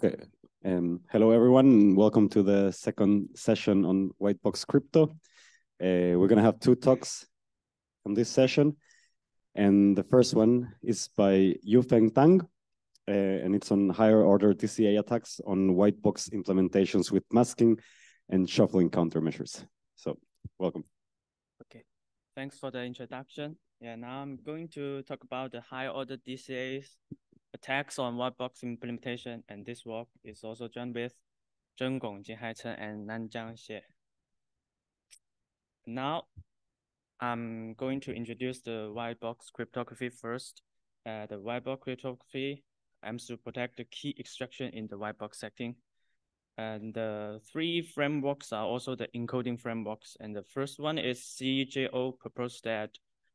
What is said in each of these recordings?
Okay. Hello, everyone, and welcome to the second session on WhiteBox Crypto. We're going to have two talks on this session. And the first one is by Yufeng Tang, and it's on higher order DCA attacks on WhiteBox implementations with masking and shuffling countermeasures. So, welcome. Okay, thanks for the introduction. Yeah, now I'm going to talk about the higher order DCAs attacks on WhiteBox implementation, and this work is also done with Zhenggong, Jinhai Chen, and Nanjiang Xie. Now, I'm going to introduce the WhiteBox cryptography first. The WhiteBox cryptography aims to protect the key extraction in the WhiteBox setting. And the three frameworks are also the encoding frameworks. And the first one is CJO, proposed at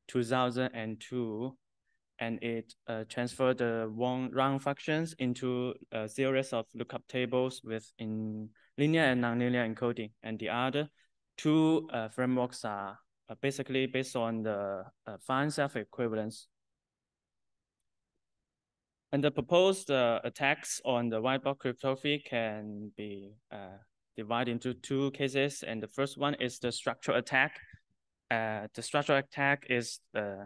2002. And it transferred the round functions into a series of lookup tables with linear and nonlinear encoding. And the other two frameworks are basically based on the fine self-equivalence. And the proposed attacks on the WhiteBox cryptography can be divided into two cases. And the first one is the structural attack. The structural attack is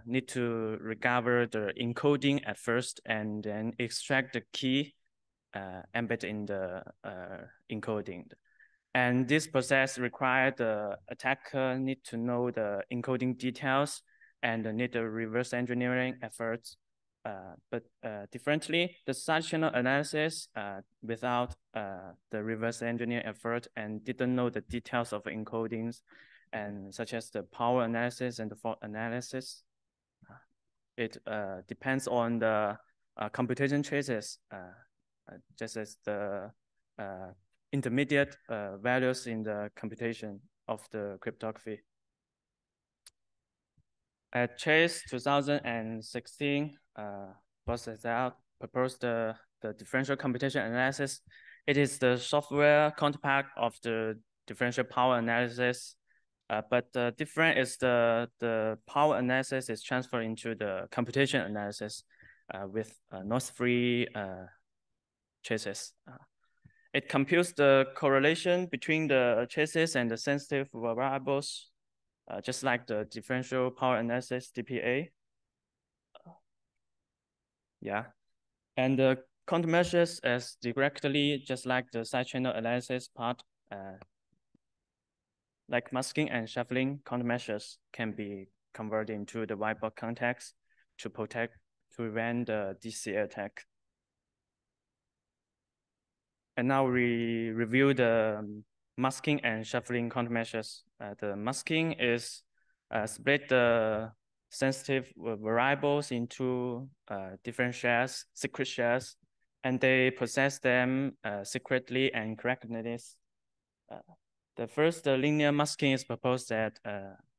need to recover the encoding at first and then extract the key embedded in the encoding. And this process requires the attacker need to know the encoding details and need the reverse engineering efforts. But differently, the side channel analysis without the reverse engineering effort and didn't know the details of encodings, and such as the power analysis and the fault analysis. It depends on the computation traces, just as the intermediate values in the computation of the cryptography. At CHES 2016, proposed the differential computation analysis. It is the software counterpart of the differential power analysis. But the difference is the power analysis is transferred into the computation analysis with noise-free traces. It computes the correlation between the traces and the sensitive variables, just like the differential power analysis DPA. Yeah, and the countermeasures as directly just like the side channel analysis part. Like masking and shuffling countermeasures can be converted into the WhiteBox context to prevent the DCA attack. And now we review the masking and shuffling countermeasures. The masking is split the sensitive variables into different shares, secret shares, and they process them secretly and correctly. The first linear masking is proposed at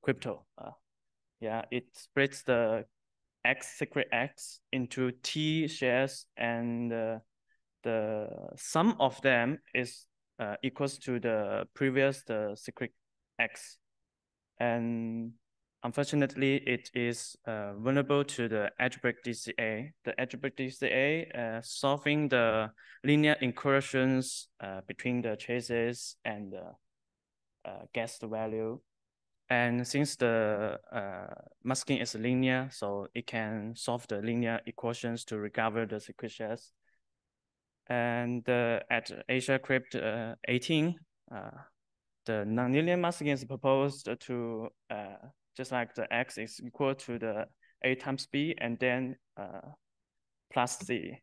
crypto. Yeah, it splits the secret X into T shares, and the sum of them is equals to the previous secret X. And unfortunately, it is vulnerable to the algebraic DCA. The algebraic DCA solving the linear incursions between the traces and guess the value. And since the masking is linear, so it can solve the linear equations to recover the secret shares. And at Asia Crypt 18, the nonlinear masking is proposed to just like the X is equal to the A times B and then plus C.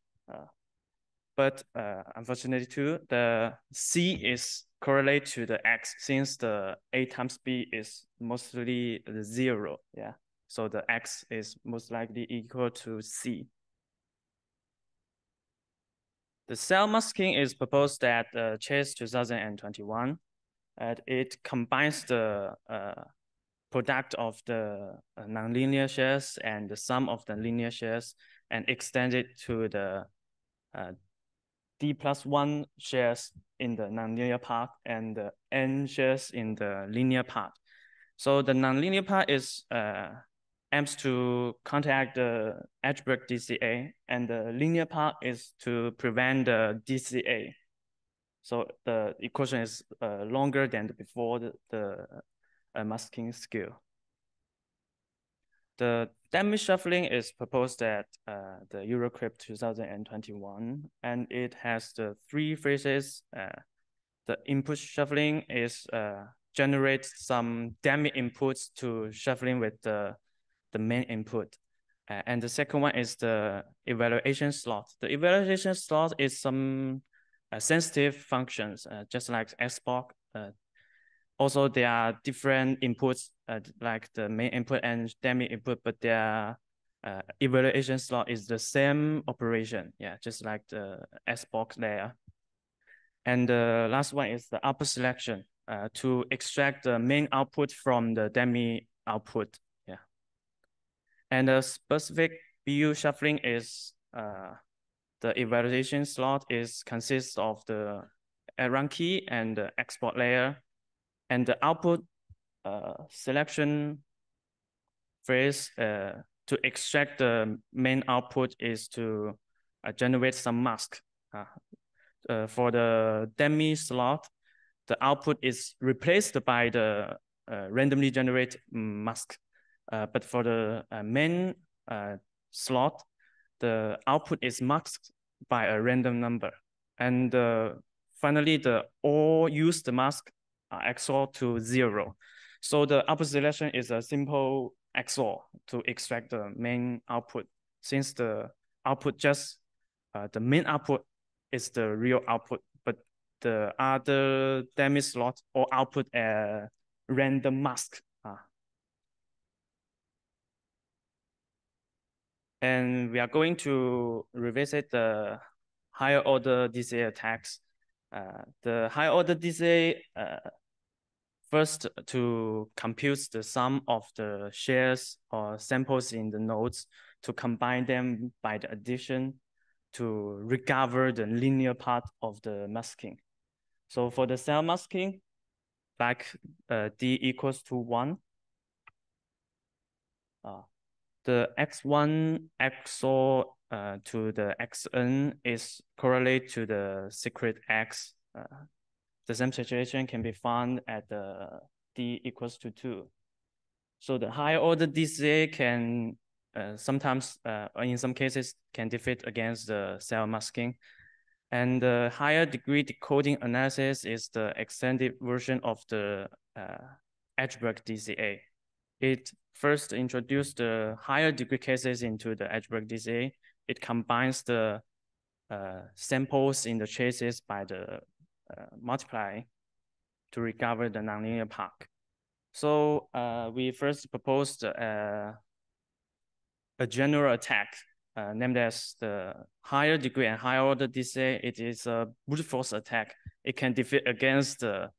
But unfortunately too, the C is correlate to the X since the A times B is mostly the 0. Yeah, so the X is most likely equal to C. The cell masking is proposed at CHES 2021. And it combines the product of the nonlinear shares and the sum of the linear shares and extend it to the D+1 shares in the nonlinear part and the N shares in the linear part. So the nonlinear part is aims to counteract the edge break DCA, and the linear part is to prevent the DCA. So the equation is longer than before the masking skill. The damage shuffling is proposed at the Eurocrypt 2021, and it has the three phases. The input shuffling is generate some dummy inputs to shuffling with the main input. And the second one is the evaluation slot. The evaluation slot is some sensitive functions, just like SBOC. Also, there are different inputs, like the main input and dummy input, but their evaluation slot is the same operation. Yeah, just like the SBOC layer. And the last one is the output selection to extract the main output from the dummy output. Yeah. And the specific BU shuffling is the evaluation slot consists of the run key and the export layer, and the output selection phrase to extract the main output is to generate some mask. For the dummy slot, the output is replaced by the randomly generated mask. But for the main slot, the output is masked by a random number. And finally, the all used mask are XOR to 0. So the output selection is a simple XOR to extract the main output, since the output the main output is the real output, but the other dummy slot or output a random mask. And we are going to revisit the higher order DCA attacks. The higher order DCA first to compute the sum of the shares or samples in the nodes to combine them by the addition to recover the linear part of the masking. So for the cell masking, like D equals to 1, the X1 XOR to the Xn is correlate to the secret X. The same situation can be found at the D equals to 2. So the higher order DCA can sometimes, in some cases, can defeat against the cell masking. And the higher degree decoding analysis is the extended version of the edge break DCA. It first introduced the higher degree cases into the edge break DCA. It combines the samples in the traces by the multiply to recover the nonlinear part. So we first proposed a general attack named as the higher degree and higher order DCA. It is a brute force attack. It can defeat against the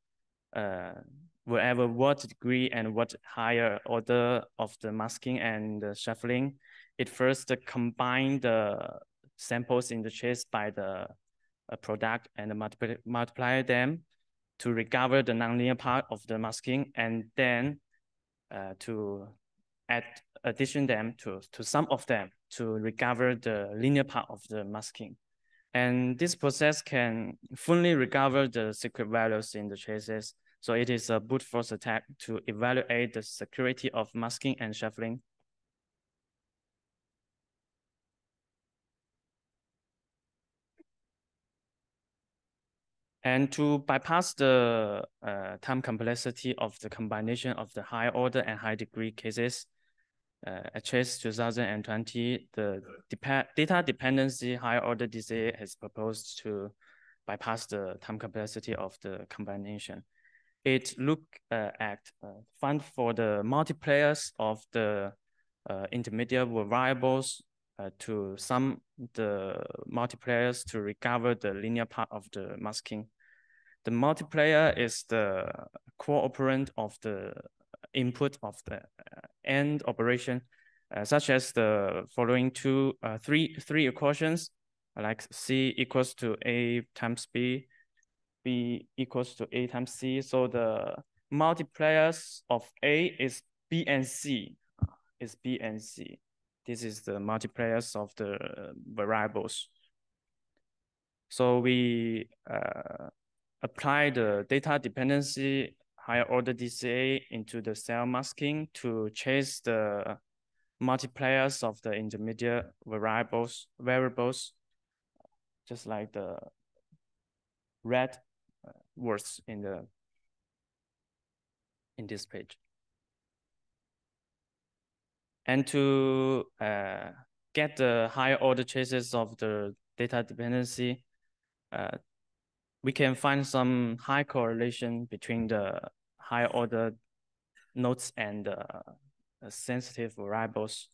whatever what degree and what higher order of the masking and the shuffling. It first combined the samples in the trace by the product and multiply them to recover the nonlinear part of the masking, and then to addition them to some of them to recover the linear part of the masking. And this process can fully recover the secret values in the traces. So it is a brute force attack to evaluate the security of masking and shuffling. And to bypass the time complexity of the combination of the high order and high degree cases, at CHES 2020, the data dependency high order DCA has proposed to bypass the time complexity of the combination. It looked at find for the multiplayers of the intermediate variables to sum the multiplayers to recover the linear part of the masking. The multiplier is the co-operand of the input of the AND operation, such as the following three equations, like C equals to A times B, B equals to A times C. So the multipliers of A is B and C. is B and C. This is the multipliers of the variables. So we apply the data dependency higher order DCA into the cell masking to chase the multipliers of the intermediate variables, just like the red words in this page. And to get the higher order traces of the data dependency, we can find some high correlation between the higher order nodes and sensitive variables.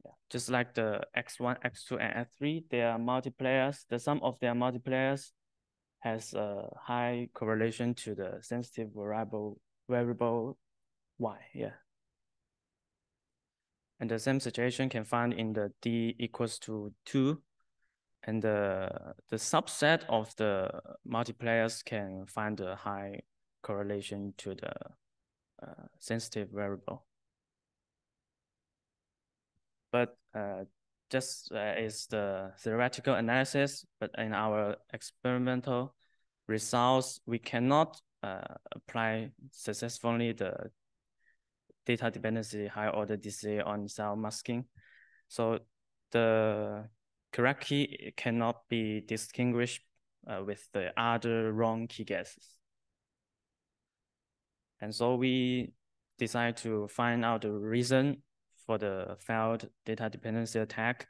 Yeah. Just like the X1, X2, and X3, their multipliers, the sum of their multipliers has a high correlation to the sensitive variable Y. Yeah. And the same situation can find in the D equals to 2. And the subset of the multipliers can find a high correlation to the sensitive variable. But just is the theoretical analysis, but in our experimental results, we cannot apply successfully the data dependency higher order DCA on cell masking. So the correct key cannot be distinguished with the other wrong key guesses. And so we decide to find out the reason for the failed data dependency attack.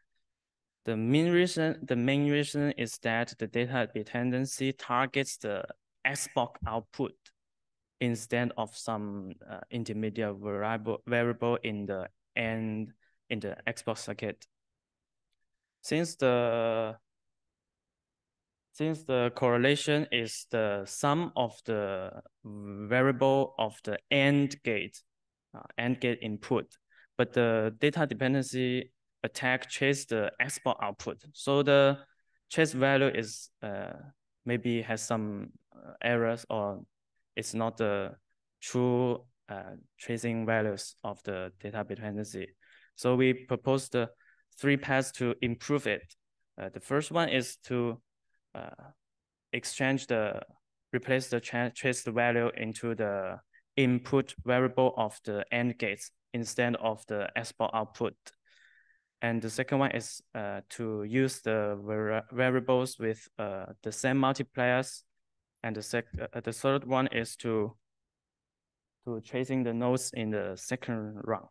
The main reason is that the data dependency targets the XBox output instead of some intermediate variable in the XBox circuit. Since the correlation is the sum of the variable of the AND gate input, but the data dependency attack chase the XBox output. So the chase value is maybe has some errors, or it's not the true tracing values of the data dependency. So we propose the 3 paths to improve it. The first one is to replace the trace value into the input variable of the AND gates instead of the XBox output. And the second one is to use the variables with the same multipliers. And the third one is to tracing the nodes in the second round.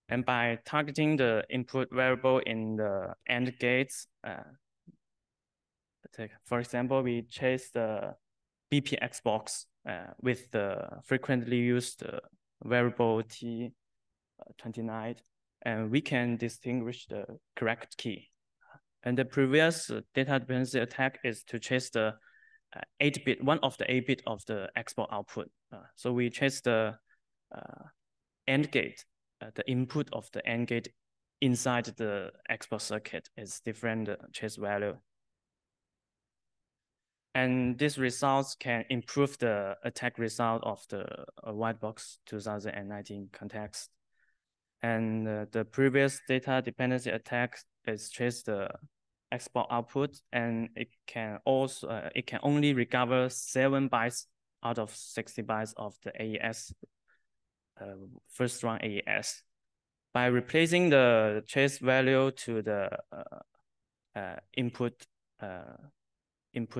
And by targeting the input variable in the AND gates, for example, we chase the BP XBox with the frequently used variable T29, and we can distinguish the correct key. And the previous data dependency attack is to chase the 8-bit, one of the 8-bit of the XBox output. So we chase the AND gate. The input of the AND gate inside the XBox circuit is different chase value. And these results can improve the attack result of the WhiteBox 2019 context. And the previous data dependency attack is trace the XBox output, and it can only recover 7 bytes out of 60 bytes of the AES, first round AES. By replacing the trace value to the input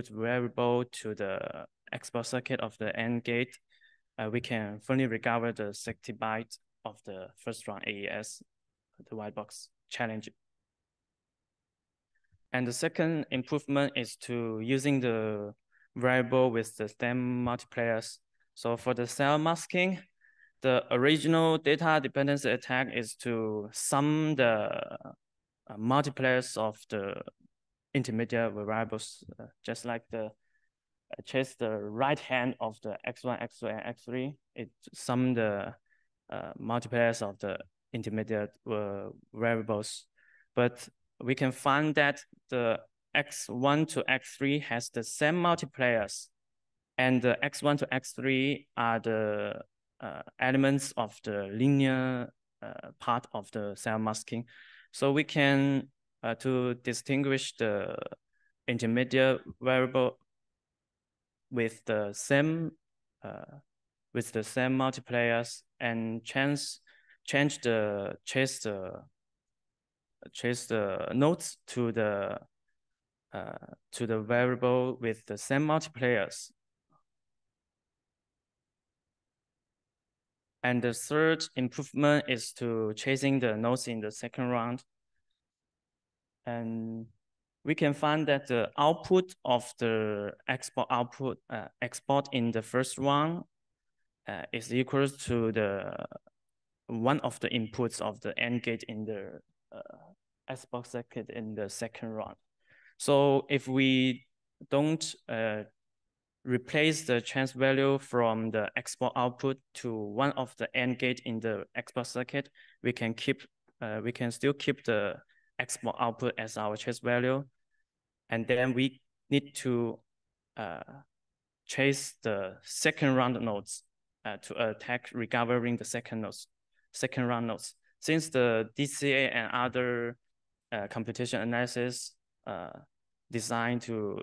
variable to the XBox circuit of the AND gate, we can fully recover the 60 bytes of the first round AES, the WhiteBox challenge. And the second improvement is to using the variable with the stem multipliers. So for the cell masking, the original data dependency attack is to sum the multipliers of the intermediate variables, just like the chase the right hand of the X1, X2, and X3. It sum the multipliers of the intermediate variables. But we can find that the X1 to X3 has the same multipliers, and the X1 to X3 are the elements of the linear part of the cell masking. So we can, to distinguish the intermediate variable with the same multipliers and change the nodes to the variable with the same multipliers. And the third improvement is to chasing the nodes in the second round. And we can find that the output of the export in the first round is equal to one of the inputs of the AND gate in the Xbox circuit in the second round. So if we don't replace the chance value from the export output to one of the AND gate in the export circuit, we can still keep the export output as our chase value, and then we need to chase the second round nodes to attack recovering the second round nodes. Since the DCA and other computation analysis designed to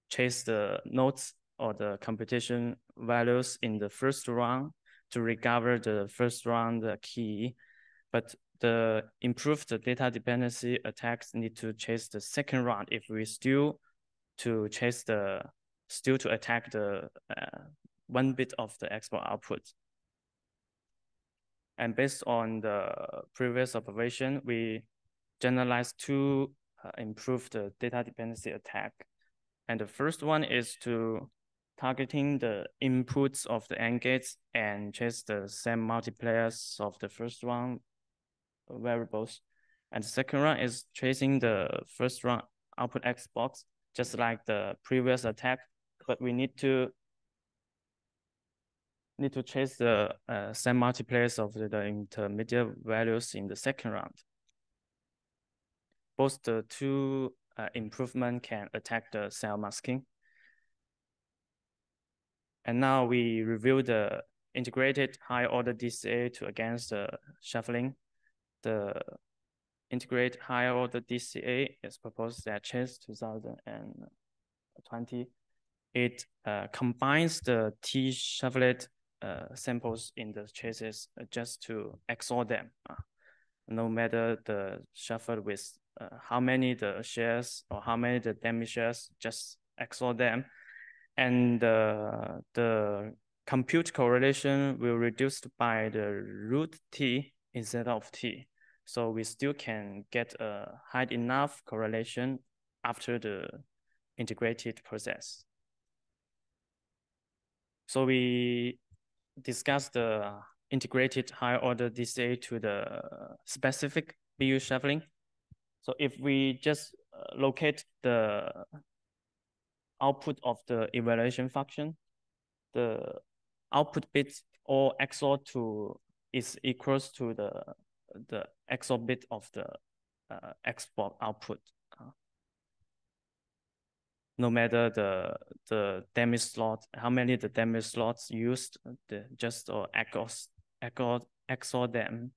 chase the nodes or the computation values in the first round to recover the first round key, but the improved data dependency attacks need to chase the second round if we still to attack the 1 bit of the export output. And based on the previous observation, we generalized two improved data dependency attack. And the first one is to targeting the inputs of the AND gates and chase the same multipliers of the first round variables. And the second one is chasing the first round output Xbox, just like the previous attack, but we need to chase the same multipliers of the intermediate values in the second round. Both the two improvement can attack the cell masking. And now we review the integrated higher order DCA to against the shuffling. The integrated higher order DCA is proposed at CHES 2020. It combines the T-shuffled samples in the chases just to XOR them. No matter the shuffle with how many the shares or how many the dummy shares, just XOR them. And the compute correlation will reduce by the root T instead of T. So we still can get a high enough correlation after the integrated process. So we discussed the integrated higher order DCA to the specific BU shuffling. So if we just locate the output of the evaluation function, the output bits or XOR to is equals to the XOR bit of the export output. No matter the dummy slot, how many the dummy slots used, just XOR them,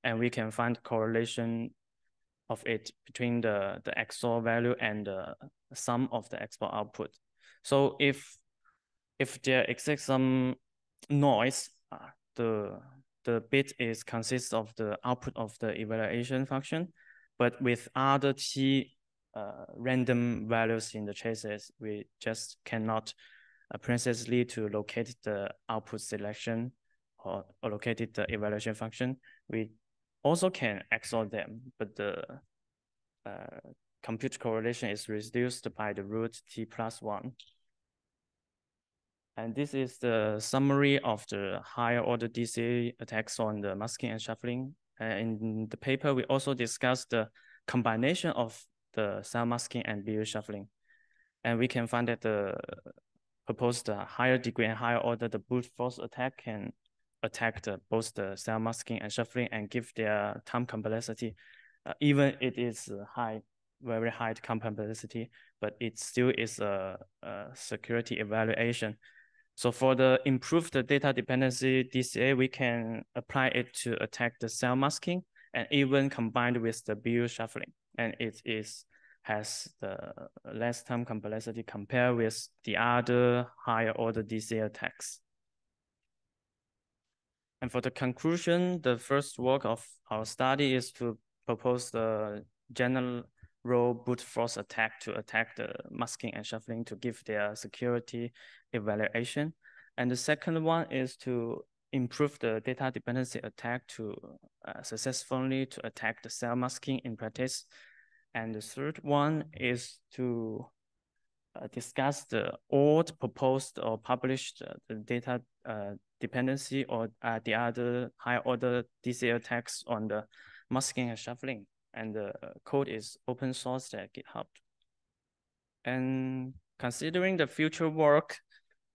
and we can find correlation of it between the XOR value and the sum of the export output. So if there exists some noise, the bit consists of the output of the evaluation function, but with other T random values in the chases, we just cannot precisely to locate the output selection or locate the evaluation function. We also can XOR them, but the compute correlation is reduced by the root T+1. And this is the summary of the higher order DCA attacks on the masking and shuffling. In the paper, we also discussed the combination of the cell masking and BU shuffling. And we can find that the proposed higher degree and higher order, the brute force attack can attack both the cell masking and shuffling and give their time complexity. Even it is very high time complexity, but it still is a security evaluation. So for the improved data dependency DCA, we can apply it to attack the cell masking and even combined with the BU shuffling. And it has the less time complexity compared with the other higher order DCA attacks. And for the conclusion, the first work of our study is to propose the general brute force attack to attack the masking and shuffling to give their security evaluation. And the second one is to improve the data dependency attack to successfully to attack the cell masking in practice. And the third one is to discuss the old proposed or published the data dependency or the other high order DCA attacks on the masking and shuffling. And the code is open source at GitHub. And considering the future work,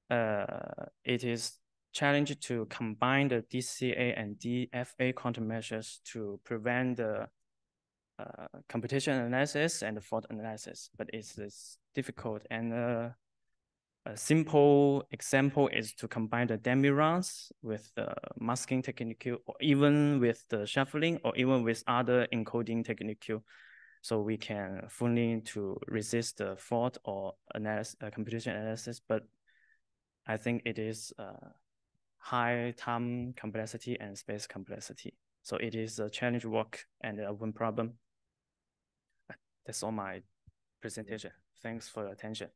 it is challenging to combine the DCA and DFA countermeasures to prevent the computation analysis and the fault analysis, but it's difficult. And a simple example is to combine the dummy rounds with the masking technique, or even with the shuffling, or even with other encoding technique. So we can fully to resist the fault or computation analysis, but I think it is high time complexity and space complexity. So it is a challenge work and a open problem. That's all my presentation. Thanks for your attention.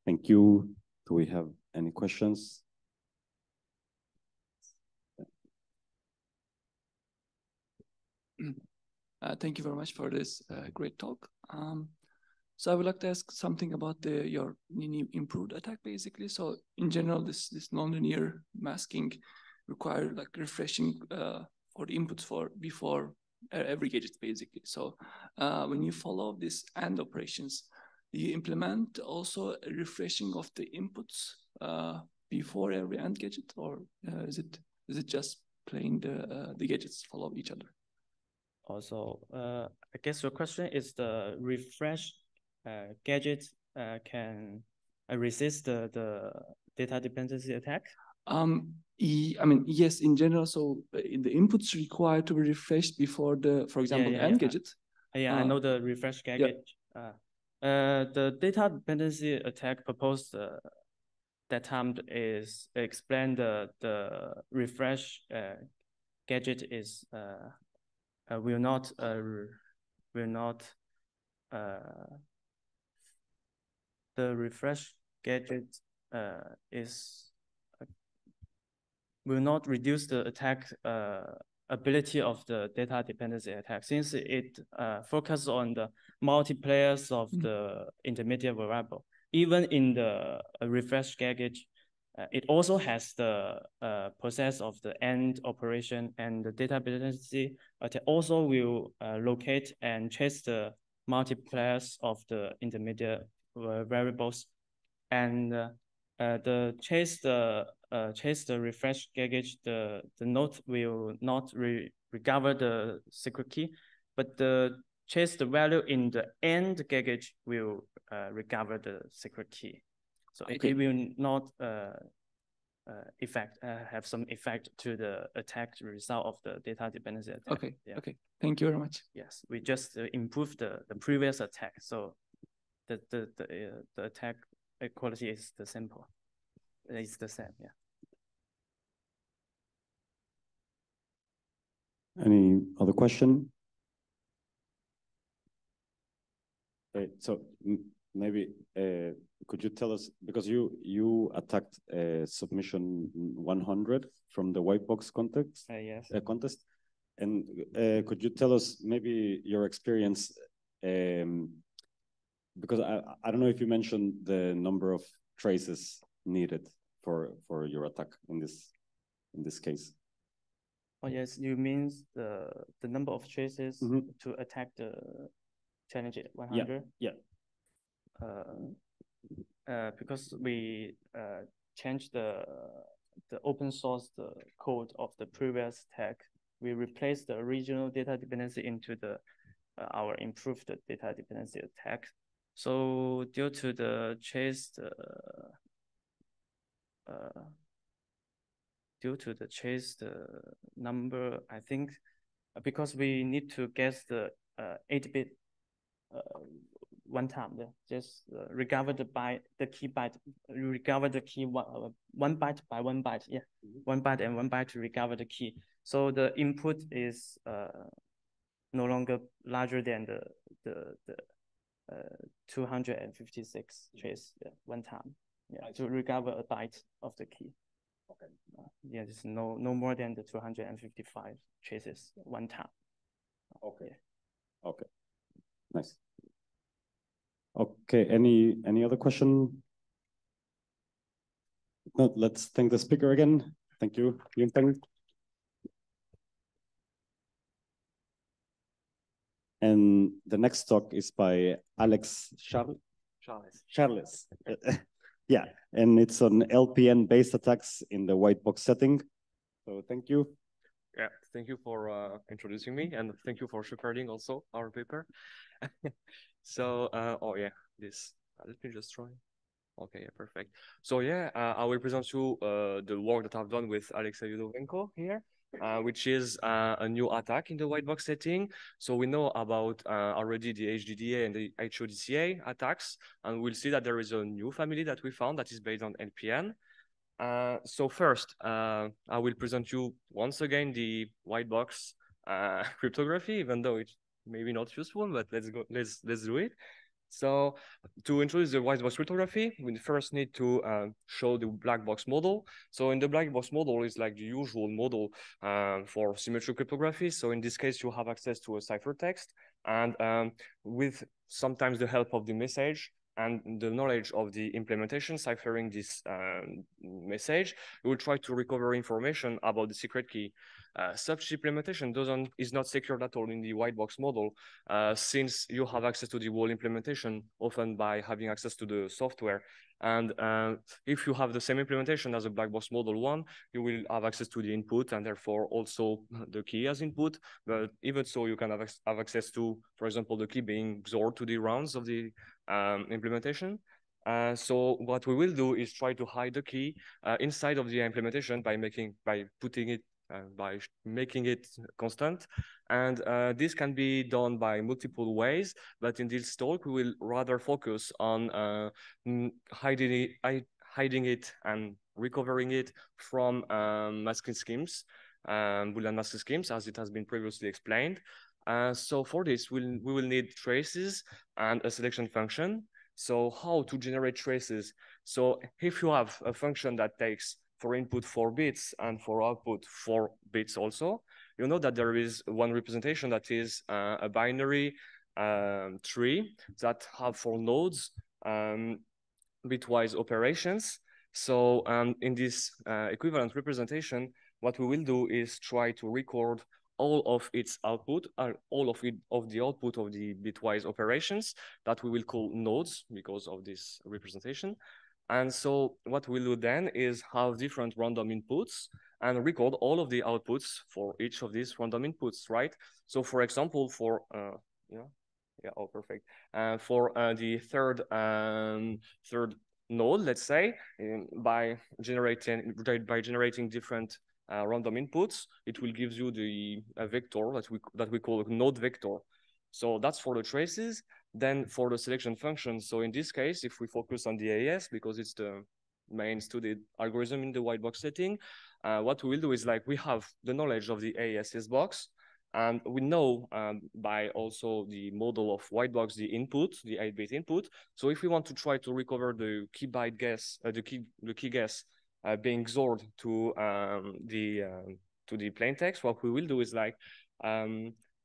Thank you. Do we have any questions? Thank you very much for this great talk. So I would like to ask something about your improved attack, basically. So in general, this nonlinear masking require like refreshing for the inputs for before every gadget, basically. So when you follow this AND operations, do you implement also a refreshing of the inputs before every AND gadget, or is it just plain the gadgets follow each other? Also, I guess your question is the refresh gadget can resist the data dependency attack? I mean, yes, in general. So the inputs required to be refreshed before for example, the AND gadget. Yeah, I know the refresh gadget. Yeah. The data dependency attack proposed that time is explain the refresh gadget is will not the refresh gadget will not reduce the attack ability of the data dependency attack, since it focuses on the multipliers of the intermediate variable. Even in the refresh gadget, it also has the process of the AND operation, and the data dependency attack also will locate and trace the multipliers of the intermediate variables, and the chase the refresh gadget, the node will not recover the secret key, but the chase the value in the AND gadget will recover the secret key. So okay. It will not have some effect to the attack result of the data dependency attack. Okay. Yeah. Okay. Thank you very much. Yes, we just improve the previous attack, so the attack quality is the simple. It's the same. Yeah. Any other question? So maybe could you tell us, because you attacked submission 100 from the WhiteBox context? Yes. Contest, and could you tell us maybe your experience? Because I don't know if you mentioned the number of traces needed for your attack in this case. Oh yes, you mean the number of traces to attack the challenge 100? Yeah. Because we changed the open source code of the previous attack, we replaced the original data dependency into the our improved data dependency attack. So due to the CHES number, I think, because we need to guess the 8-bit one time, just recover the key byte, recover the key one byte by one byte, yeah, 1 byte and 1 byte to recover the key. So the input is no longer larger than the 256 trace one time, yeah, to recover a byte of the key. Okay. Yeah, it's no more than the 255 traces one time. Okay. Yeah. Okay. Nice. Okay. Any other question? No, let's thank the speaker again. Thank you, Yunpeng. And the next talk is by Alex Charles. Yeah, and it's on LPN-based attacks in the white box setting. So thank you. Yeah, thank you for introducing me, and thank you for shepherding also our paper. So, oh yeah, this. Let me just try. Okay, yeah, perfect. So yeah, I will present you the work that I've done with Alexei Yudovenko here, which is a new attack in the white box setting. So we know about already the HDDA and the HODCA attacks, and we'll see that there is a new family that we found that is based on LPN. So first, I will present you once again the white box cryptography, even though it's maybe not useful, but let's do it. So to introduce the white box cryptography, we first need to show the BlackBox model. So in the BlackBox model is like the usual model for symmetric cryptography. So in this case, you have access to a ciphertext, and with sometimes the help of the message and the knowledge of the implementation ciphering this message, you will try to recover information about the secret key. Such implementation is not secured at all in the white box model, since you have access to the whole implementation, often by having access to the software. And if you have the same implementation as a black box model one, you will have access to the input and therefore also the key as input. But even so, you can have access to, for example, the key being XOR to the rounds of the implementation. So what we will do is try to hide the key inside of the implementation by making it constant. And this can be done by multiple ways, but in this talk, we will rather focus on hiding it and recovering it from masking schemes, Boolean masking schemes, as it has been previously explained. So for this, we will need traces and a selection function. So how to generate traces? So if you have a function that takes for input 4 bits and for output 4 bits also, you know that there is one representation that is a binary tree that have 4 nodes, bitwise operations. So in this equivalent representation, what we will do is try to record all of its output, all of the output of the bitwise operations that we will call nodes because of this representation. And so what we'll do then is have different random inputs and record all of the outputs for each of these random inputs, right? So for example, for for the third node, let's say, by generating different random inputs, it will give you the vector that we call a node vector. So that's for the traces. Then for the selection function, so in this case, if we focus on the AES, because it's the main studied algorithm in the white box setting, what we will do is like we have the knowledge of the AES box, and we know by also the model of white box the input, the 8-bit input. So if we want to try to recover the key byte guess, the key guess being XORed to the plain text, what we will do is like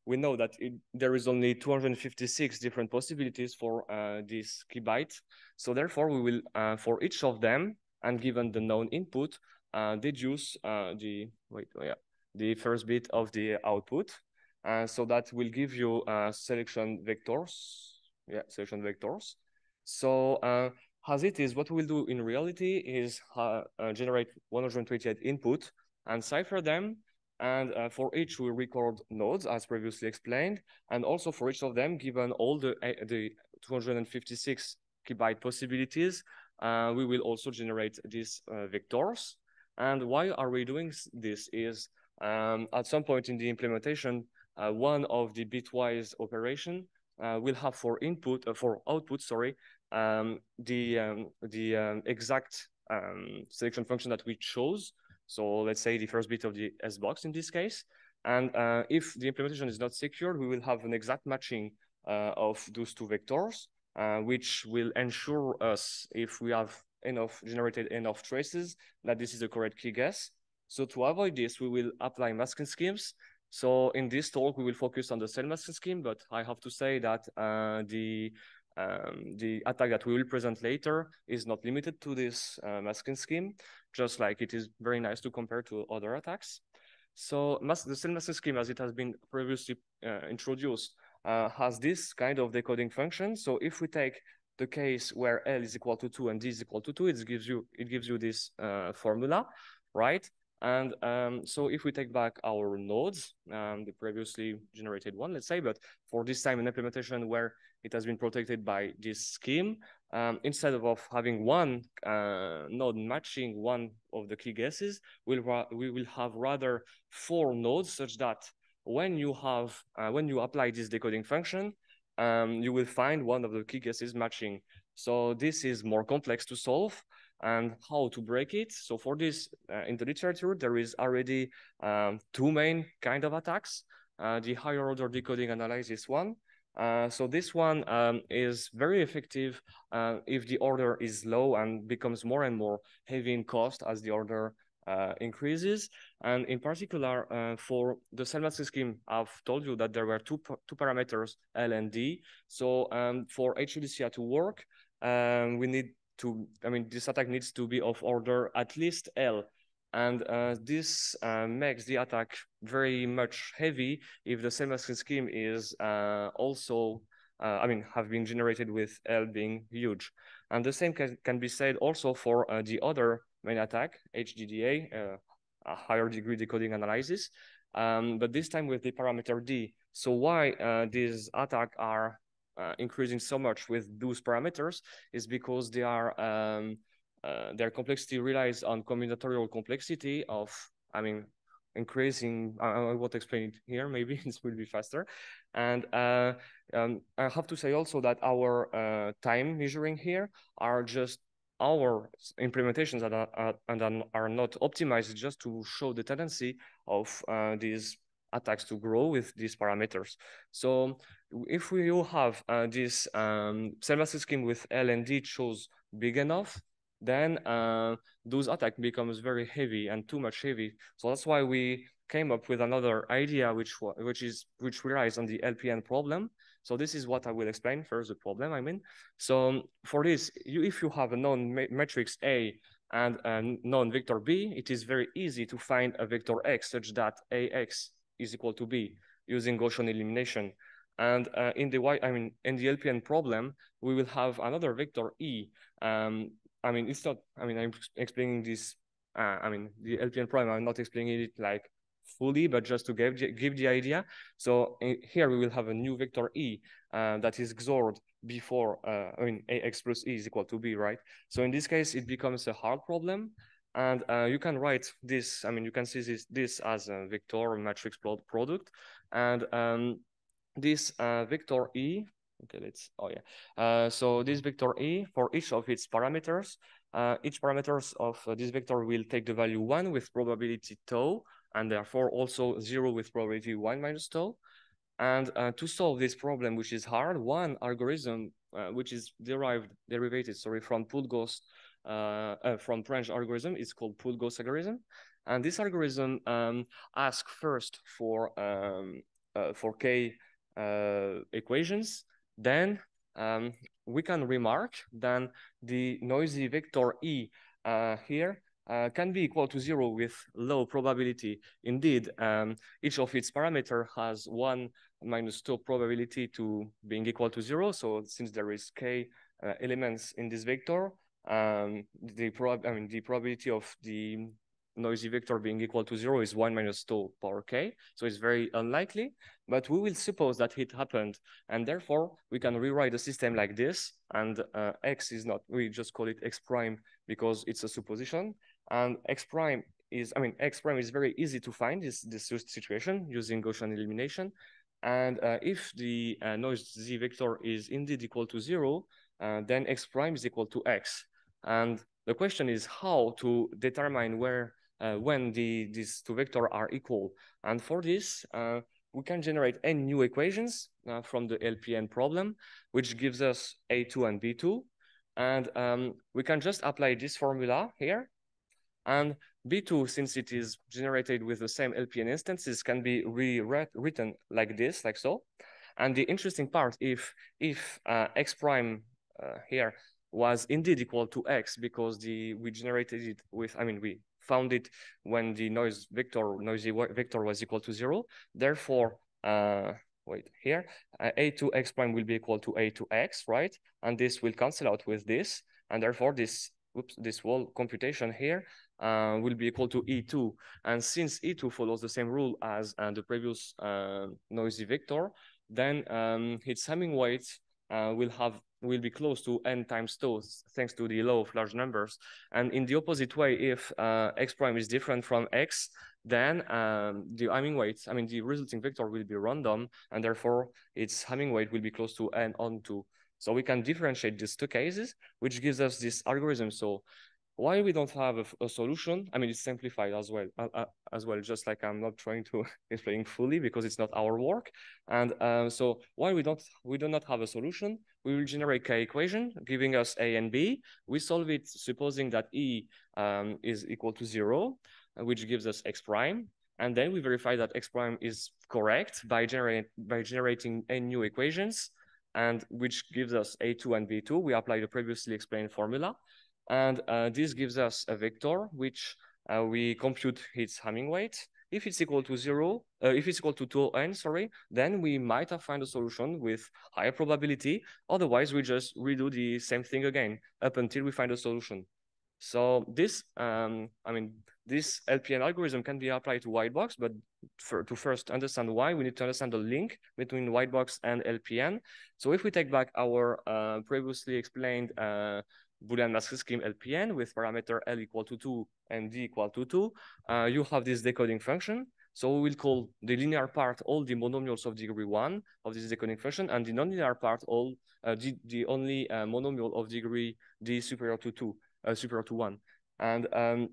we know that there is only 256 different possibilities for this key byte. So therefore, we will, for each of them, and given the known input, deduce the first bit of the output. So that will give you selection vectors. Yeah, selection vectors. So as it is, what we'll do in reality is generate 128 input and cipher them And for each, we record nodes, as previously explained. And also for each of them, given all the 256 kibyte possibilities, we will also generate these vectors. And why are we doing this is at some point in the implementation, one of the bitwise operation will have for output, sorry, the exact selection function that we chose. So let's say the first bit of the S box in this case. And if the implementation is not secured, we will have an exact matching of those two vectors, which will ensure us, if we have generated enough traces, that this is the correct key guess. So to avoid this, we will apply masking schemes. So in this talk, we will focus on the cell masking scheme, but I have to say that the attack that we will present later is not limited to this masking scheme, just like it is very nice to compare to other attacks. So the cell masking scheme, as it has been previously introduced, has this kind of decoding function. So if we take the case where L is equal to 2 and D is equal to 2, it gives you this formula, right? And so if we take back our nodes, the previously generated one, let's say, but for this time an implementation where it has been protected by this scheme, instead of having one node matching one of the key guesses, we will have rather 4 nodes, such that when you apply this decoding function, you will find one of the key guesses matching. So this is more complex to solve. And how to break it? So for this, in the literature, there is already 2 main kind of attacks. The higher order decoding analysis one. So this one is very effective if the order is low and becomes more and more heavy in cost as the order increases. And in particular, for the cell masking scheme, I've told you that there were two parameters, L and D. So for HUDCA to work, we need to, this attack needs to be of order at least L. And this makes the attack very much heavy if the cell masking scheme is also, have been generated with L being huge. And the same can be said also for the other main attack, HDDA, a higher degree decoding analysis, but this time with the parameter D. So why these attacks are increasing so much with those parameters is because they are their complexity relies on combinatorial complexity of, increasing. I won't explain it here. Maybe this will be faster. And I have to say also that our time measuring here are just our implementations that are not optimized just to show the tendency of these attacks to grow with these parameters. So if we have this cell masking scheme with L and D chose big enough, then those attacks becomes very heavy and too much heavy. So that's why we came up with another idea, which relies on the LPN problem. So this is what I will explain first, the problem, So for this, if you have a known matrix A and a known vector B, it is very easy to find a vector X such that AX is equal to B using Gaussian elimination. And in the LPN problem, we will have another vector E. It's not, I'm explaining this, the LPN problem, I'm not explaining it like fully, but just to give the idea. So here we will have a new vector E that is XORed before, AX plus E is equal to B, right? So in this case, it becomes a hard problem. And you can write this, you can see this as a vector matrix product. And this vector E, so this vector E, for each of its parameters, each parameters of this vector will take the value 1 with probability tau, and therefore also 0 with probability 1 minus tau. And to solve this problem, which is hard, one algorithm, which is derivated from Poole-Gauss, from French algorithm, is called Poole-Gauss algorithm. And this algorithm asks first for K equations. Then we can remark then the noisy vector E here can be equal to 0 with low probability. Indeed, each of its parameter has 1 minus 2 probability to being equal to 0. So since there is K elements in this vector, the probability of the noisy vector being equal to 0 is 1 minus tau power k. So it's very unlikely, but we will suppose that it happened. And therefore, we can rewrite the system like this. And x is not, we just call it x prime because it's a supposition. And x prime is very easy to find this situation using Gaussian elimination. And if the noise z vector is indeed equal to 0, then x prime is equal to x. And the question is how to determine when these two vectors are equal. And for this, we can generate n new equations from the LPN problem, which gives us A2 and B2. And we can just apply this formula here. And B2, since it is generated with the same LPN instances, can be rewritten like this, like so. And the interesting part, if x prime here was indeed equal to x, because we generated it with, we found it when the noisy vector was equal to 0. Therefore, wait here, A2 x prime will be equal to A2 x, right? And this will cancel out with this, and therefore this whole computation here will be equal to E2. And since E2 follows the same rule as the previous noisy vector, then its Hamming weight will be close to n times tau, thanks to the law of large numbers. And in the opposite way, if x prime is different from x, then the Hamming weight, the resulting vector will be random, and therefore its Hamming weight will be close to n on 2. So we can differentiate these two cases, which gives us this algorithm. So why we don't have a solution? It's simplified as well, just like I'm not trying to explain fully because it's not our work. And so why we do not have a solution? We will generate K equation giving us A and B. We solve it supposing that E is equal to 0, which gives us x prime. And then we verify that x prime is correct by generating n new equations, and which gives us A2 and B2. We apply the previously explained formula. And this gives us a vector, which we compute its Hamming weight. If it's equal to 0, if it's equal to 2n, then we might have found a solution with higher probability. Otherwise, we just redo the same thing again up until we find a solution. So this, this LPN algorithm can be applied to WhiteBox, but to first understand why, we need to understand the link between WhiteBox and LPN. So if we take back our previously explained Boolean mask scheme LPN with parameter L equal to 2 and D equal to 2, you have this decoding function. So we will call the linear part all the monomials of degree 1 of this decoding function, and the nonlinear part all the only monomial of degree D superior to 2, superior to 1. And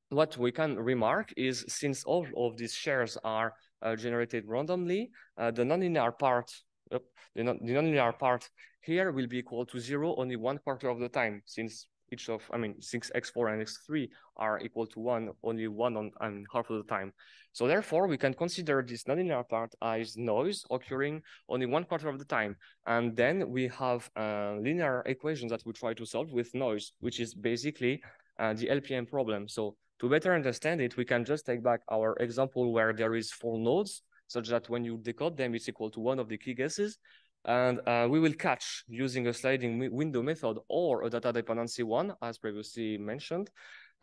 what we can remark is, since all of these shares are generated randomly, the nonlinear part, the nonlinear part here will be equal to 0 only 1/4 of the time, since each of, since x4 and x3 are equal to 1, only 1 on half of the time. So therefore, we can consider this nonlinear part as noise occurring only 1/4 of the time. And then we have linear equations that we try to solve with noise, which is basically the LPN problem. So to better understand it, we can just take back our example where there is 4 nodes, such that when you decode them, it's equal to one of the key guesses. And we will catch using a sliding window method or a data dependency one, as previously mentioned,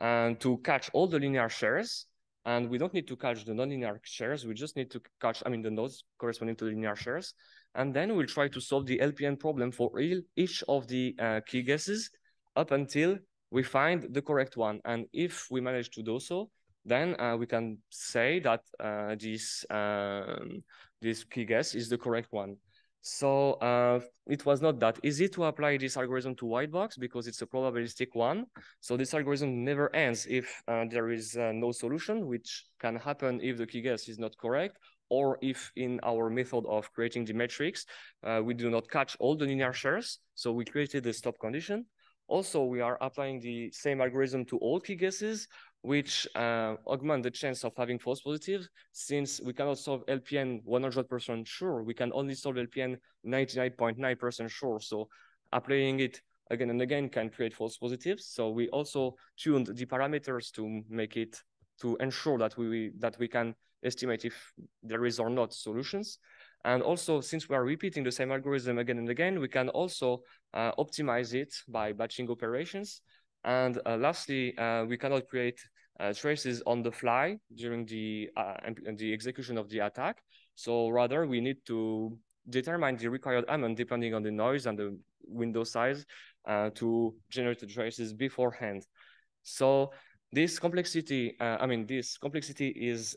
and to catch all the linear shares. And we don't need to catch the nonlinear shares. We just need to catch, the nodes corresponding to linear shares. And then we'll try to solve the LPN problem for each of the key guesses up until we find the correct one. And if we manage to do so, then we can say that this key guess is the correct one. So it was not that easy to apply this algorithm to WhiteBox because it's a probabilistic one. So this algorithm never ends if there is no solution, which can happen if the key guess is not correct, or if in our method of creating the matrix, we do not catch all the linear shares. So we created a stop condition. Also, we are applying the same algorithm to all key guesses, which augment the chance of having false positives. Since we cannot solve LPN 100% sure, we can only solve LPN 99.9% sure. So applying it again and again can create false positives. So we also tuned the parameters to make it, to ensure that we can estimate if there is or not solutions. And also, since we are repeating the same algorithm again and again, we can also optimize it by batching operations. And lastly, we cannot create traces on the fly during the execution of the attack. So rather, we need to determine the required amount depending on the noise and the window size to generate the traces beforehand. So this complexity, this complexity is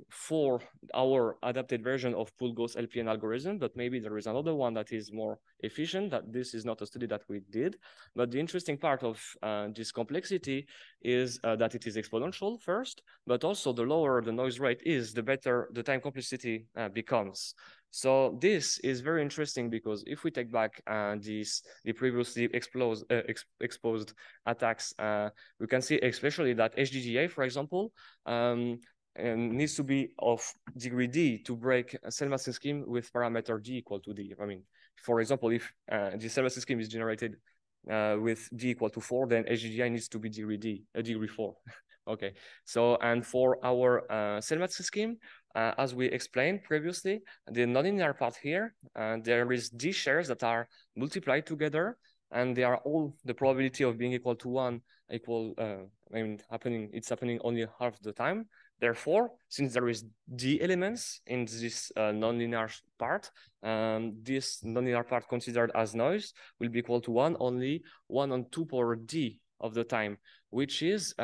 for our adapted version of pool-ghost LPN algorithm, but maybe there is another one that is more efficient. That this is not a study that we did, but the interesting part of this complexity is that it is exponential first, but also the lower the noise rate is, the better the time complexity becomes. So this is very interesting because if we take back the previously exposed attacks, we can see especially that HDGA, for example, needs to be of degree D to break a cell masking scheme with parameter D equal to D. I mean, for example, if the cell masking scheme is generated with D equal to 4, then HDGI needs to be degree 4. Okay, so and for our cell masking scheme, as we explained previously, the nonlinear part here, there is D shares that are multiplied together, and they are all the probability of being equal to 1 it's happening only half the time. Therefore, since there is D elements in this nonlinear part, this nonlinear part considered as noise will be equal to 1 only 1 on 2 power D of the time, which is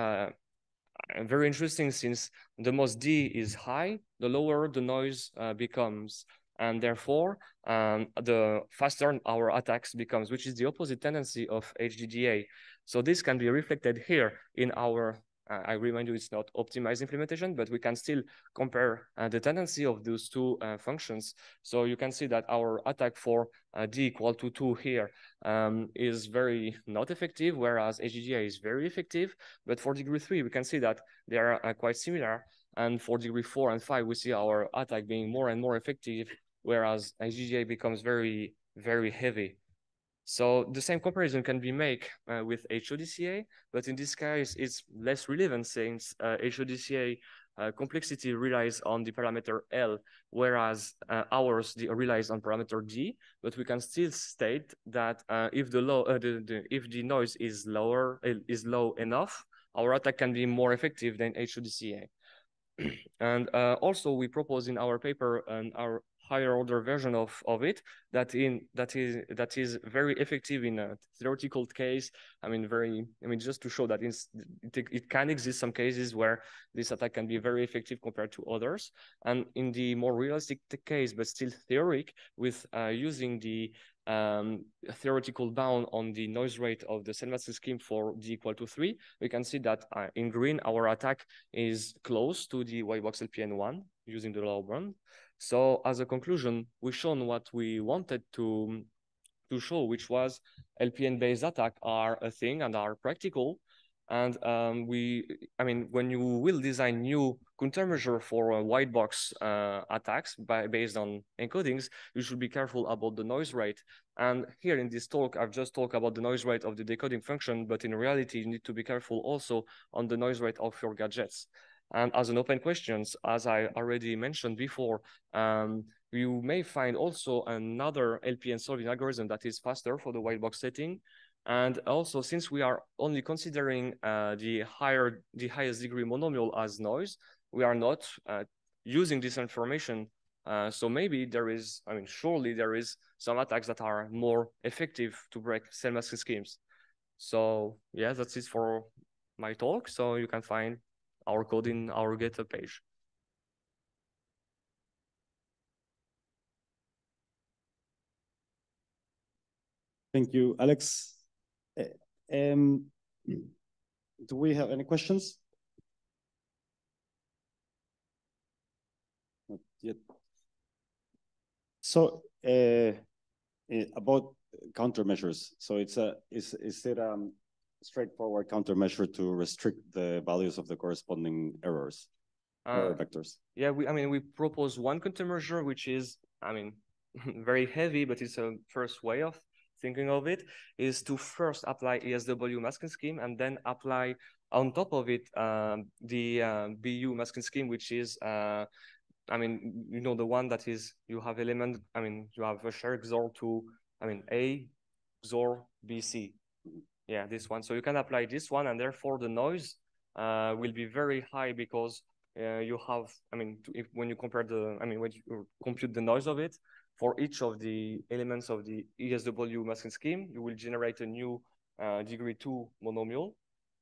very interesting since the most D is high, the lower the noise becomes. And therefore, the faster our attacks becomes, which is the opposite tendency of HDGA. So this can be reflected here in our, I remind you, it's not optimized implementation, but we can still compare the tendency of those two functions. So you can see that our attack for D equal to 2 here is very not effective, whereas HDGA is very effective. But for degree 3, we can see that they are quite similar. And for degree 4 and 5, we see our attack being more and more effective, whereas HDGA becomes very, very heavy. So the same comparison can be made with HODCA, but in this case, it's less relevant since HODCA complexity relies on the parameter L, whereas ours relies on parameter D. But we can still state that if the noise is low enough, our attack can be more effective than HODCA. And also, we propose in our paper our higher order version of it that is very effective in a theoretical case. Just to show that it can exist some cases where this attack can be very effective compared to others. And in the more realistic case, but still theoric, with using the theoretical bound on the noise rate of the cell masking scheme for D equal to 3, we can see that in green, our attack is close to the WhiteBox LPN1 using the low bound. So as a conclusion, we've shown what we wanted to show, which was LPN-based attack are a thing and are practical. And when you will design new countermeasure for white box attacks based on encodings, you should be careful about the noise rate. And here in this talk, I've just talked about the noise rate of the decoding function, but in reality, you need to be careful also on the noise rate of your gadgets. And as an open questions, as I already mentioned before, you may find also another LPN solving algorithm that is faster for the white box setting. And also, since we are only considering the highest degree monomial as noise, we are not using this information. So maybe there is, surely there is some attacks that are more effective to break cell masking schemes. So yeah, that's it for my talk. So you can find our code in our GitHub page. Thank you, Alex. Do we have any questions? Not yet. So about countermeasures. So is it straightforward countermeasure to restrict the values of the corresponding errors or vectors? Yeah, we propose one countermeasure, which is, very heavy, but it's a first way of thinking of it, is to first apply ESW masking scheme and then apply on top of it the BU masking scheme, which is the one that is, you have element, you have a shared XOR to, A, XOR, BC. Yeah, this one. So you can apply this one, and therefore the noise will be very high because you have, I mean, when you compare the, I mean, when you compute the noise of it, for each of the elements of the ESW masking scheme, you will generate a new degree 2 monomial.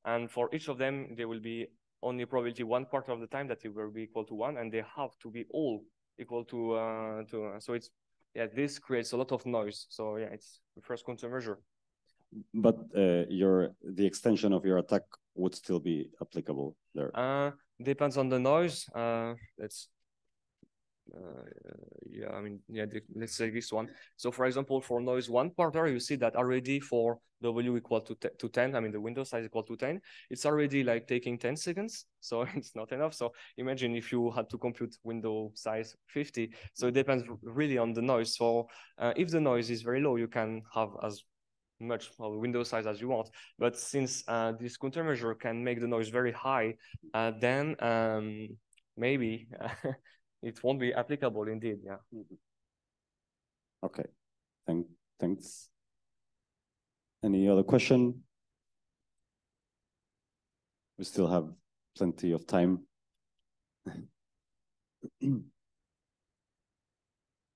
And for each of them, there will be only probability 1/4 of the time that it will be equal to 1, and they have to be all equal to so it's, yeah, this creates a lot of noise. So yeah, it's the first countermeasure. But the extension of your attack would still be applicable there. Depends on the noise. Yeah, I mean, yeah, let's say this one. So for example, for noise 1/4, you see that already for W equal to 10, I mean, the window size equal to 10, it's already like taking 10 seconds. So it's not enough. So imagine if you had to compute window size 50. So it depends really on the noise. So if the noise is very low, you can have as much of a window size as you want. But since this countermeasure can make the noise very high, then maybe it won't be applicable indeed. Yeah. Okay. Thanks. Any other question? We still have plenty of time.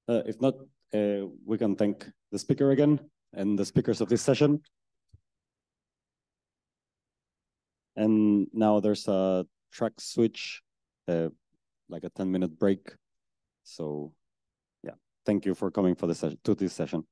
If not, we can thank the speaker again and the speakers of this session. And now there's a track switch, like a 10-minute break. So yeah, thank you for coming for this to this session.